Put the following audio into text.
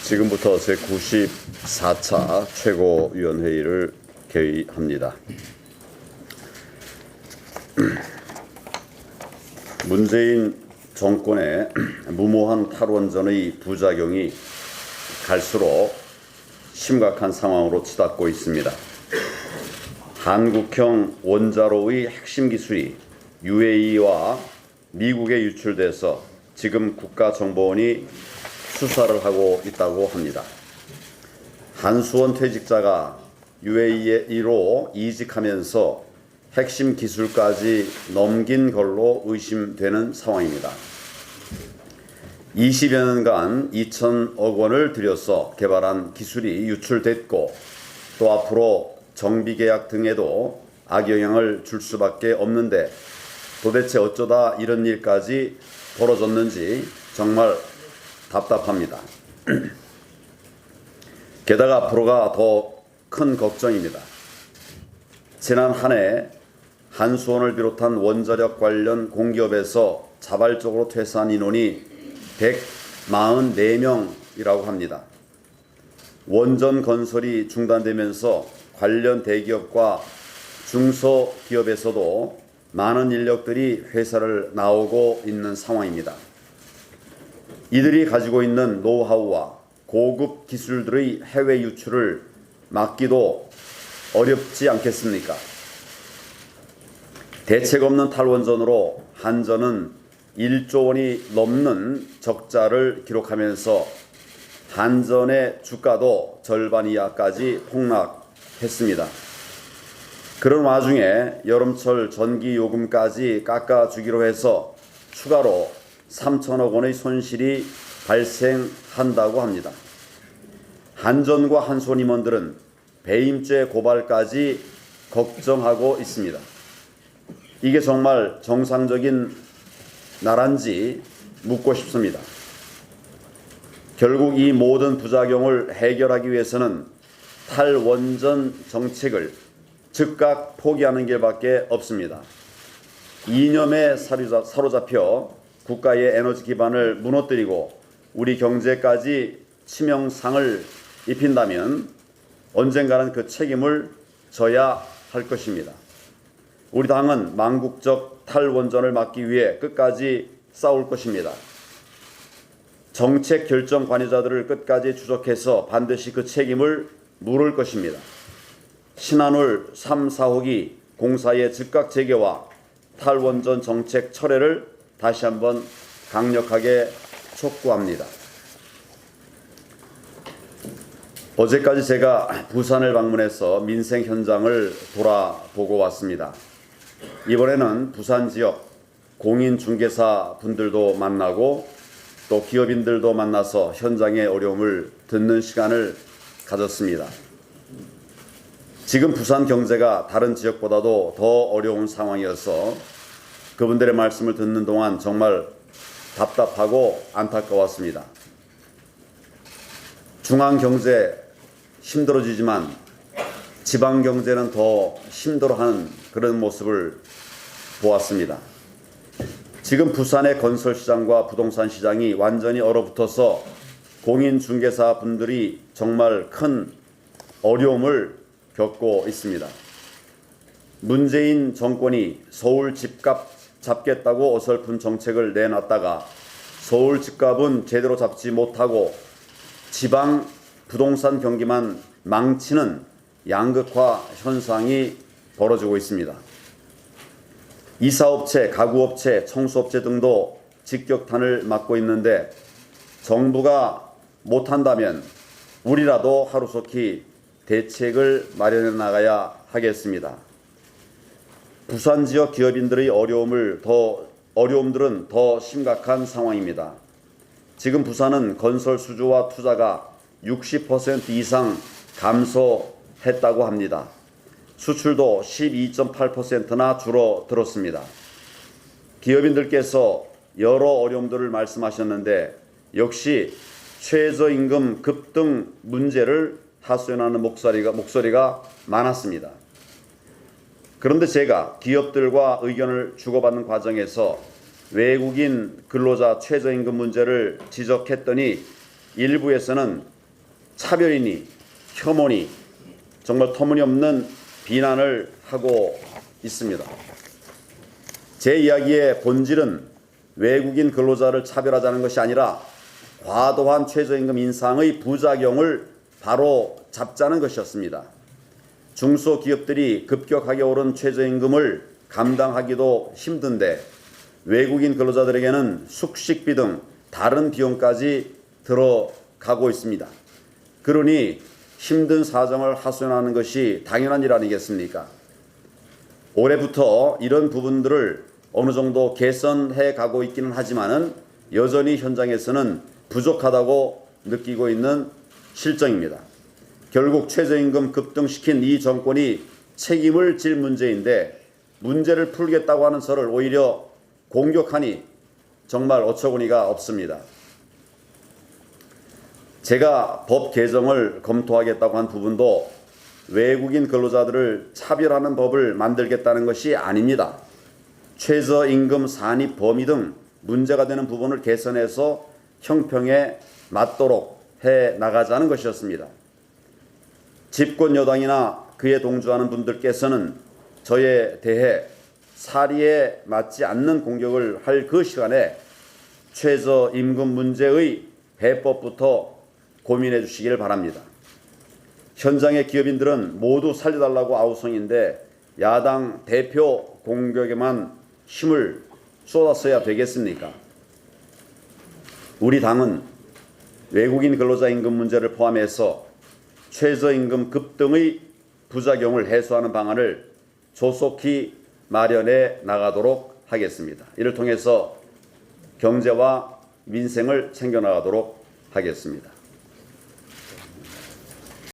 지금부터 제94차 최고위원회의를 개의합니다. 문재인 정권의 무모한 탈원전의 부작용이 갈수록 심각한 상황으로 치닫고 있습니다. 한국형 원자로의 핵심 기술이 UAE와 미국에 유출돼서 지금 국가정보원이 수사를 하고 있다고 합니다. 한수원 퇴직자가 UAE로 이직하면서 핵심 기술까지 넘긴 걸로 의심되는 상황입니다. 20여 년간 2천억 원을 들여서 개발한 기술이 유출됐고 또 앞으로 정비계약 등에도 악영향을 줄 수밖에 없는데 도대체 어쩌다 이런 일까지 벌어졌는지 정말 답답합니다. 게다가 앞으로가 더 큰 걱정입니다. 지난 한 해 한수원을 비롯한 원자력 관련 공기업에서 자발적으로 퇴사한 인원이 144명이라고 합니다. 원전 건설이 중단되면서 관련 대기업과 중소기업에서도 많은 인력들이 회사를 나오고 있는 상황입니다. 이들이 가지고 있는 노하우와 고급 기술들의 해외 유출을 막기도 어렵지 않겠습니까? 대책 없는 탈원전으로 한전은 1조 원이 넘는 적자를 기록하면서 한전의 주가도 절반 이하까지 폭락했습니다. 그런 와중에 여름철 전기요금까지 깎아주기로 해서 추가로 3천억 원의 손실이 발생한다고 합니다. 한전과 한수원 임원들은 배임죄 고발까지 걱정하고 있습니다. 이게 정말 정상적인 나라인지 묻고 싶습니다. 결국 이 모든 부작용을 해결하기 위해서는 탈원전 정책을 즉각 포기하는 길밖에 없습니다. 이념에 사로잡혀 국가의 에너지 기반을 무너뜨리고 우리 경제까지 치명상을 입힌다면 언젠가는 그 책임을 져야 할 것입니다. 우리 당은 망국적 탈원전을 막기 위해 끝까지 싸울 것입니다. 정책 결정 관여자들을 끝까지 추적해서 반드시 그 책임을 물을 것입니다. 신한울 3, 4호기 공사의 즉각 재개와 탈원전 정책 철회를 다시 한번 강력하게 촉구합니다. 어제까지 제가 부산을 방문해서 민생 현장을 돌아보고 왔습니다. 이번에는 부산 지역 공인중개사 분들도 만나고 또 기업인들도 만나서 현장의 어려움을 듣는 시간을 가졌습니다. 지금 부산 경제가 다른 지역보다도 더 어려운 상황이어서 그분들의 말씀을 듣는 동안 정말 답답하고 안타까웠습니다. 중앙 경제 힘들어지지만 지방 경제는 더 힘들어하는 그런 모습을 보았습니다. 지금 부산의 건설 시장과 부동산 시장이 완전히 얼어붙어서 공인중개사 분들이 정말 큰 어려움을 겪고 있습니다. 문재인 정권이 서울 집값 잡겠다고 어설픈 정책을 내놨다가 서울 집값은 제대로 잡지 못하고 지방 부동산 경기만 망치는 양극화 현상이 벌어지고 있습니다. 이사업체, 가구업체, 청소업체 등도 직격탄을 맞고 있는데 정부가 못한다면 우리라도 하루속히 대책을 마련해 나가야 하겠습니다. 부산 지역 기업인들의 어려움들은 더 심각한 상황입니다. 지금 부산은 건설 수주와 투자가 60% 이상 감소했다고 합니다. 수출도 12.8%나 줄어들었습니다. 기업인들께서 여러 어려움들을 말씀하셨는데 역시 최저임금 급등 문제를 하소연하는 목소리가 많았습니다. 그런데 제가 기업들과 의견을 주고받는 과정에서 외국인 근로자 최저임금 문제를 지적했더니 일부에서는 차별이니 혐오니 정말 터무니없는 비난을 하고 있습니다. 제 이야기의 본질은 외국인 근로자를 차별하자는 것이 아니라 과도한 최저임금 인상의 부작용을 바로 잡자는 것이었습니다. 중소기업들이 급격하게 오른 최저임금을 감당하기도 힘든데 외국인 근로자들에게는 숙식비 등 다른 비용까지 들어가고 있습니다. 그러니 힘든 사정을 하소연하는 것이 당연한 일 아니겠습니까? 올해부터 이런 부분들을 어느 정도 개선해 가고 있기는 하지만은 여전히 현장에서는 부족하다고 느끼고 있는 실정입니다. 결국 최저임금 급등시킨 이 정권이 책임을 질 문제인데 문제를 풀겠다고 하는 설을 오히려 공격하니 정말 어처구니가 없습니다. 제가 법 개정을 검토하겠다고 한 부분도 외국인 근로자들을 차별하는 법을 만들겠다는 것이 아닙니다. 최저임금 산입 범위 등 문제가 되는 부분을 개선해서 형평에 맞도록 해 나가자는 것이었습니다. 집권 여당이나 그에 동조하는 분들께서는 저에 대해 사리에 맞지 않는 공격을 할 그 시간에 최저임금 문제의 해법부터 고민해 주시길 바랍니다. 현장의 기업인들은 모두 살려달라고 아우성인데 야당 대표 공격에만 힘을 쏟았어야 되겠습니까? 우리 당은 외국인 근로자 임금 문제를 포함해서 최저임금 급등의 부작용을 해소하는 방안을 조속히 마련해 나가도록 하겠습니다. 이를 통해서 경제와 민생을 챙겨나가도록 하겠습니다.